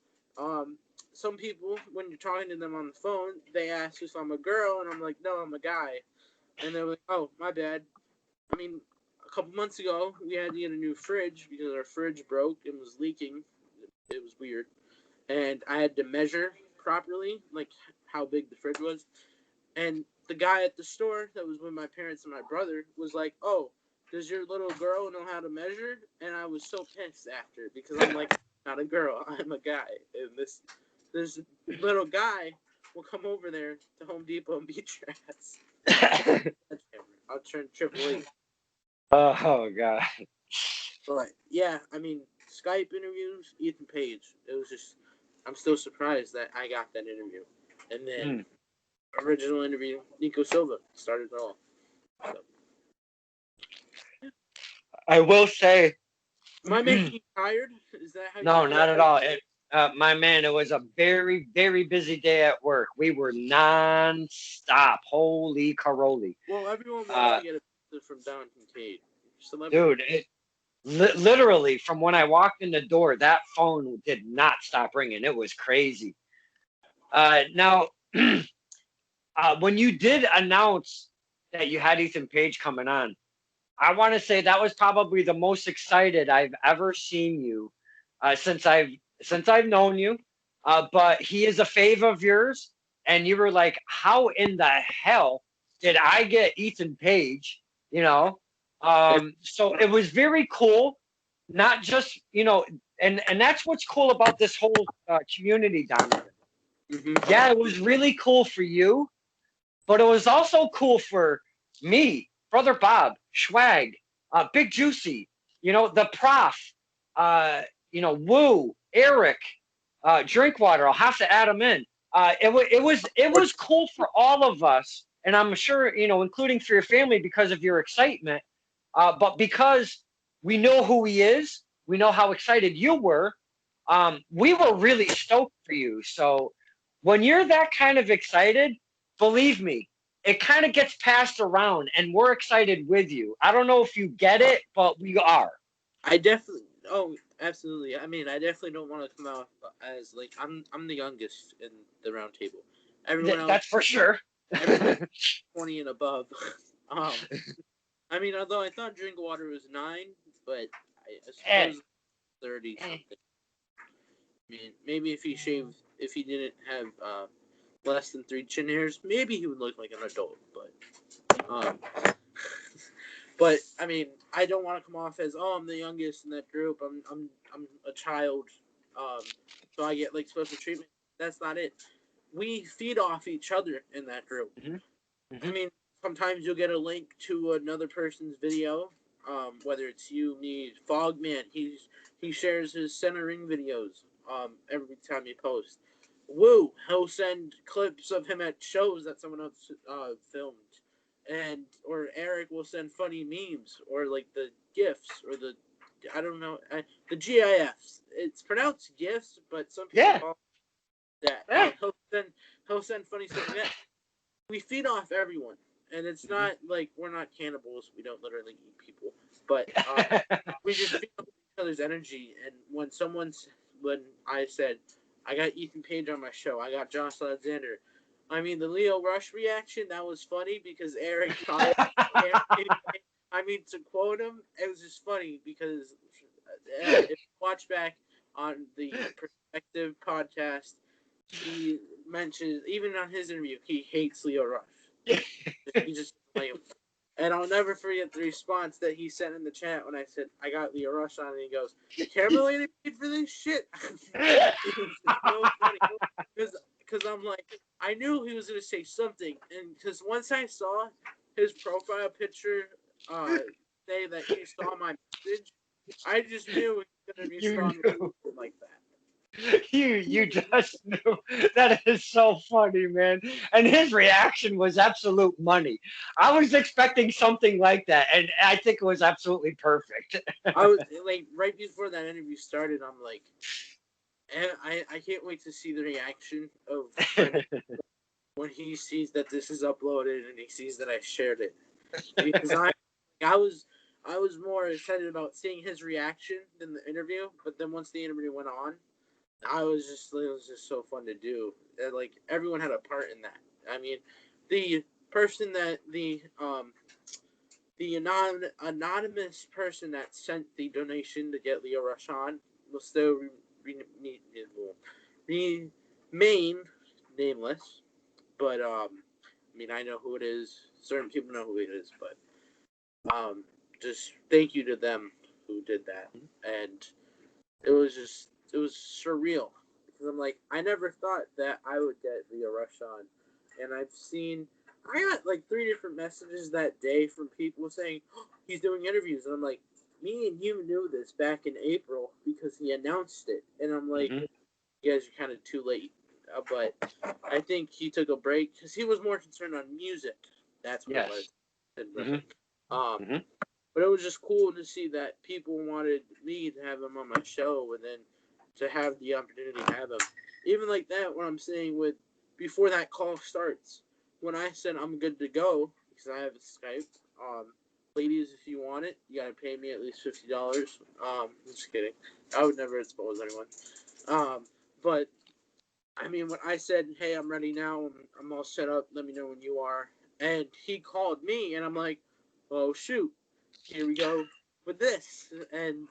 some people when you're talking to them on the phone, they ask if I'm a girl, and I'm like, no, I'm a guy, and they're like, oh, my bad. I mean, a couple months ago, we had to get a new fridge because our fridge broke and was leaking. It was weird, and I had to measure properly, like how big the fridge was. And the guy at the store that was with my parents and my brother was like, "Oh, does your little girl know how to measure?" And I was so pissed after because I'm like, "Not a girl, I'm a guy." And this little guy will come over there to Home Depot and beat your ass. I'll turn triple E. Oh God. But yeah, I mean, Skype interviews, Ethan Page. It was just, I'm still surprised that I got that interview. And then original interview, Nico Silva started it all. So. I will say. Am I making you tired? Is that how No, you feel? not at all. My man, it was a very, very busy day at work. We were non-stop. Holy caroli. Well, everyone wants to get a pizza from Don Kincaid. Dude, literally from when I walked in the door, that phone did not stop ringing. It was crazy. Now, when you did announce that you had Ethan Page coming on, I want to say that was probably the most excited I've ever seen you since I've known you. But he is a fave of yours, and you were like, "How in the hell did I get Ethan Page?" So it was very cool. Not just and that's what's cool about this whole community, Donovan. Mm-hmm. Yeah, it was really cool for you, but it was also cool for me, Brother Bob, Schwag, Big Juicy, the Prof, Woo, Eric, Drinkwater. I'll have to add them in. It was cool for all of us, and I'm sure including for your family because of your excitement. But because we know who he is, we know how excited you were. We were really stoked for you. So when you're that kind of excited, believe me, it kind of gets passed around, and we're excited with you. I don't know if you get it, but we are. I definitely. Oh, absolutely. I mean, I definitely don't want to come out as like I'm the youngest in the round table. Everyone else, That's for sure. everyone 20 and above. I mean, although I thought Drinkwater was 9, but I suppose 30 something. I mean, maybe if he didn't have less than 3 chin hairs, maybe he would look like an adult. But I mean, I don't want to come off as I'm the youngest in that group. I'm a child, so I get like special treatment. That's not it. We feed off each other in that group. Mm-hmm. Mm-hmm. I mean, sometimes you'll get a link to another person's video, whether it's you, me, Fogman. He shares his centering videos every time he posts. Woo, he'll send clips of him at shows that someone else filmed, or Eric will send funny memes or like the GIFs or the the GIFs. It's pronounced GIFs, but some people call it that. Yeah. He'll send funny stuff like that. We feed off everyone, and it's not like we're not cannibals. We don't literally eat people, but we just feed off each other's energy. And when I said I got Ethan Page on my show, I got Josh Alexander. I mean, the Leo Rush reaction, that was funny because Eric thought I mean, to quote him, it was just funny because if you watch back on the Perspective podcast, he mentions, even on his interview, he hates Leo Rush. He just like him. And I'll never forget the response that he sent in the chat when I said, I got Leo Rush on, and he goes, you can't really paid for this shit. It was so funny. Because I'm like, I knew he was going to say something. And because once I saw his profile picture say that he saw my message, I just knew he was going to respond with something like that. You just knew. That is so funny, man. And his reaction was absolute money. I was expecting something like that, and I think it was absolutely perfect. I was like, right before that interview started, I'm like, and I can't wait to see the reaction of when he sees that this is uploaded and he sees that I shared it. Because I was more excited about seeing his reaction than the interview. But then once the interview went on, it was just so fun to do. And, like, everyone had a part in that. I mean, the person that the anonymous person that sent the donation to get Leo Rush on will still remain nameless. But I mean, I know who it is. Certain people know who it is, but just thank you to them who did that. And it was surreal because I'm like, I never thought that I would get Leo Rush on, and I got like 3 different messages that day from people saying he's doing interviews, and I'm like, me and you knew this back in April because he announced it, and I'm like, you guys are kind of too late. But I think he took a break because he was more concerned on music. That's what it was. But it was just cool to see that people wanted me to have him on my show, and then to have the opportunity to have him. Even like that, what I'm saying with before that call starts, when I said I'm good to go because I have a Skype. Ladies, if you want it, you gotta pay me at least $50. Just kidding. I would never expose anyone. But I mean, when I said, hey, I'm ready now, I'm all set up, let me know when you are. And he called me, and I'm like, oh, shoot, here we go with this. And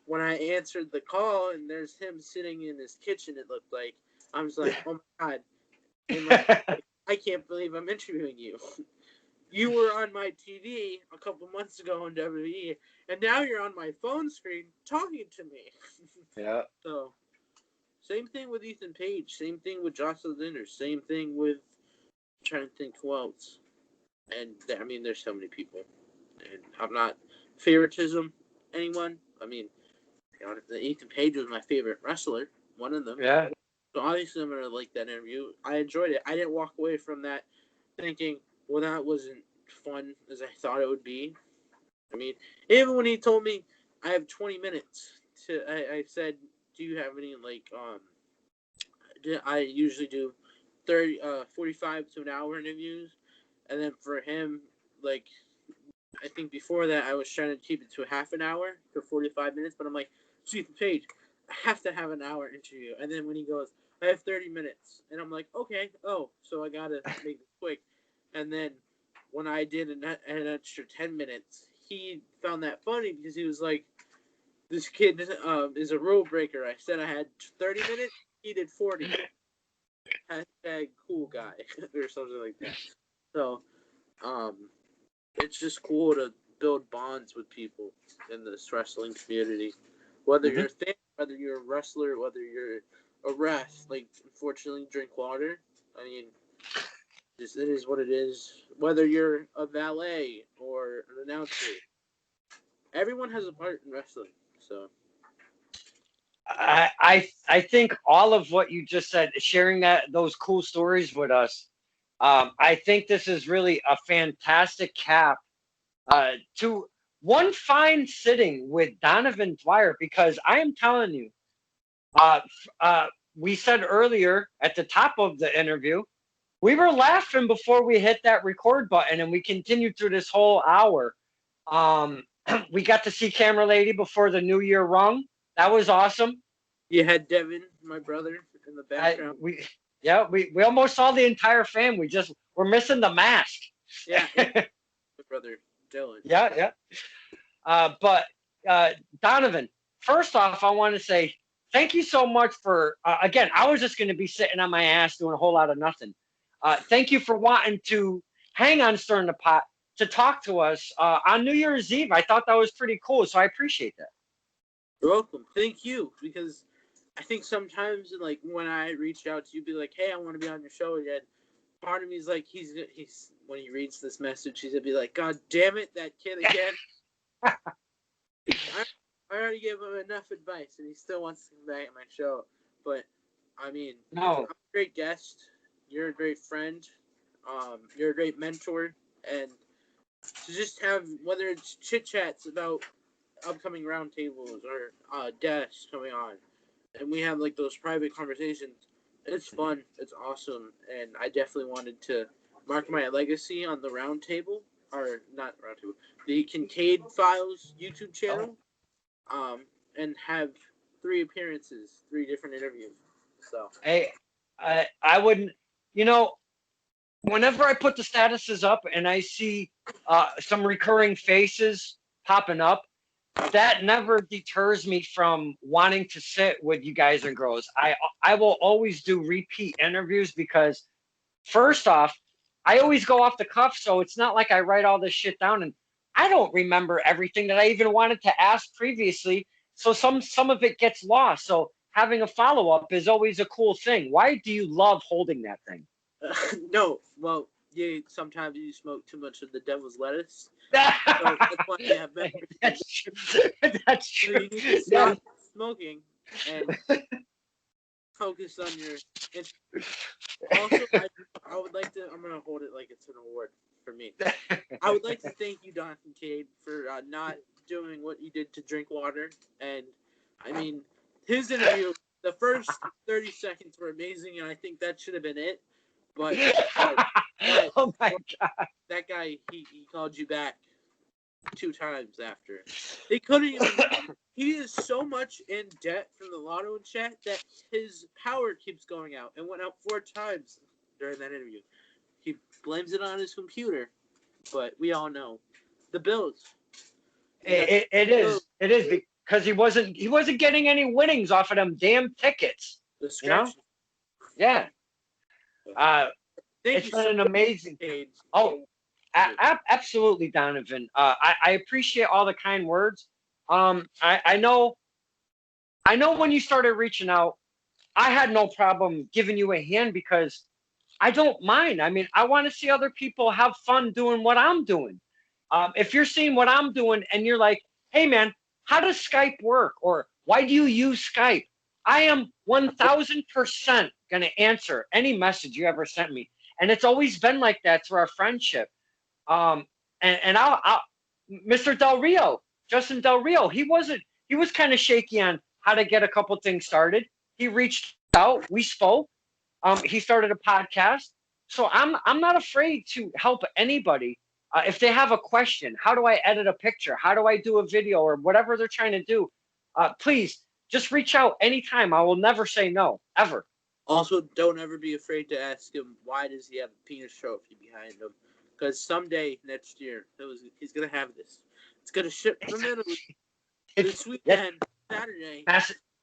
when I answered the call, and there's him sitting in his kitchen, it looked like, I was like, oh, my God. And like, I can't believe I'm interviewing you. You were on my TV a couple months ago on WWE, and now you're on my phone screen talking to me. Yeah. So... same thing with Ethan Page. Same thing with Josh Alexander. Same thing with, I'm trying to think who else. And I mean, there's so many people. And I'm not favoritism anyone. I mean, you know, Ethan Page was my favorite wrestler. One of them. Yeah. So obviously I'm gonna like that interview. I enjoyed it. I didn't walk away from that thinking, well, that wasn't fun as I thought it would be. I mean, even when he told me I have 20 minutes I said, do you have any like I usually do 45 to an hour interviews, and then for him, like, I think before that I was trying to keep it to a half an hour to 45 minutes, but I'm like, Ethan Page, I have to have an hour interview. And then when he goes, I have 30 minutes, and I'm like, okay, so I gotta make it quick. And then when I did an extra 10 minutes, he found that funny because he was like, this kid is a rule breaker. I said I had 30 minutes, he did 40. hashtag cool guy or something like that. So, it's just cool to build bonds with people in this wrestling community. Whether Mm-hmm. you're a fan, whether you're a wrestler, whether you're a ref, like unfortunately drink water. I mean, it is what it is. Whether you're a valet or an announcer, everyone has a part in wrestling. So I think all of what you just said, sharing those cool stories with us, I think this is really a fantastic cap to one fine sitting with Donovan Dwyer, because I am telling you, uh, we said earlier at the top of the interview, we were laughing before we hit that record button, and we continued through this whole hour. Um, we got to see Camera Lady before the New Year rung. That was awesome. you had Devin, my brother, in the background. We almost saw the entire family. Just we're missing the mask. Yeah, my brother Dylan. Yeah. But Donovan, first off, I want to say thank you so much for again. I was just going to be sitting on my ass doing a whole lot of nothing. Thank you for wanting to hang on Stirring the Pot to talk to us on New Year's Eve. I thought that was pretty cool, so I appreciate that. You're welcome. Thank you, because I think sometimes, like when I reach out to you, be like, "Hey, I want to be on your show again." Part of me is like, he's when he reads this message, he's gonna be like, "God damn it, that kid again." I already gave him enough advice, and he still wants to come back on my show. But I mean, No. I'm a great guest. You're a great friend. You're a great mentor, and to just have, whether it's chit chats about upcoming roundtables or desks coming on, and we have like those private conversations. It's fun. It's awesome, and I definitely wanted to mark my legacy on the roundtable, or not roundtable, the Kincaid Files YouTube channel, and have 3 appearances, 3 different interviews. So Hey, I wouldn't. You know, whenever I put the statuses up and I see some recurring faces popping up, that never deters me from wanting to sit with you guys and girls. I will always do repeat interviews because first off, I always go off the cuff, so it's not like I write all this shit down and I don't remember everything that I even wanted to ask previously. So some of it gets lost. So having a follow up is always a cool thing. Why do you love holding that thing? no, well, sometimes you smoke too much of the devil's lettuce. So that's why you have memory. That's true. That's So true. you need to stop smoking and focus on your. Also, I would like to. I'm gonna hold it like it's an award for me. I would like to thank you, Don Kincaid, for not doing what you did to drink water. And I mean, his interview, the first 30 seconds were amazing, and I think that should have been it. But Oh my god! that guy, he called you back 2 times after. They couldn't even. He is so much in debt from the lotto chat that his power keeps going out, and went out 4 times during that interview. He blames it on his computer, but we all know the bills. It is because he wasn't getting any winnings off of them damn tickets. The You know? scratch. Yeah. Thank It's you been so an much, amazing. Cade. Oh, absolutely, Donovan. I appreciate all the kind words. I know when you started reaching out, I had no problem giving you a hand because I don't mind. I mean, I want to see other people have fun doing what I'm doing. If you're seeing what I'm doing and you're like, hey, man, how does Skype work? Or why do you use Skype? I am 1000% going to answer any message you ever sent me. And it's always been like that through our friendship. And I'll Mr. Del Rio, Justin Del Rio, he was kind of shaky on how to get a couple things started. He reached out, we spoke. He started a podcast. So I'm not afraid to help anybody. If they have a question, how do I edit a picture? How do I do a video or whatever they're trying to do? Please just reach out anytime. I will never say no, ever. Also, don't ever be afraid to ask him, why does he have a penis trophy behind him? Because someday next year, he's going to have this. It's going to ship from Italy this weekend, Saturday.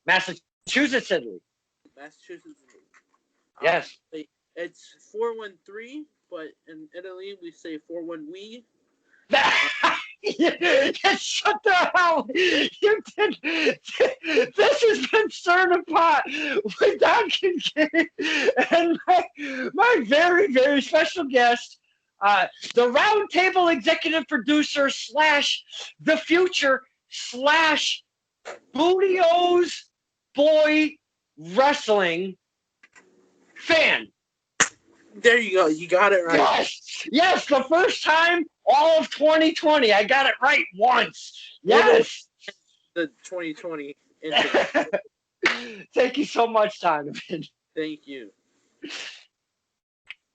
Massachusetts, Italy. Massachusetts. Yes. It's 413, but in Italy we say 41 we. Shut the hell! You did. This has been certified with Don Kincaid and my very, very special guest, the Roundtable Executive Producer slash the future slash Bootio's Boy Wrestling fan. There you go. You got it right. Yes, the first time all of 2020. I got it right once. Yes. The 2020 Thank you so much, Donovan. Thank you.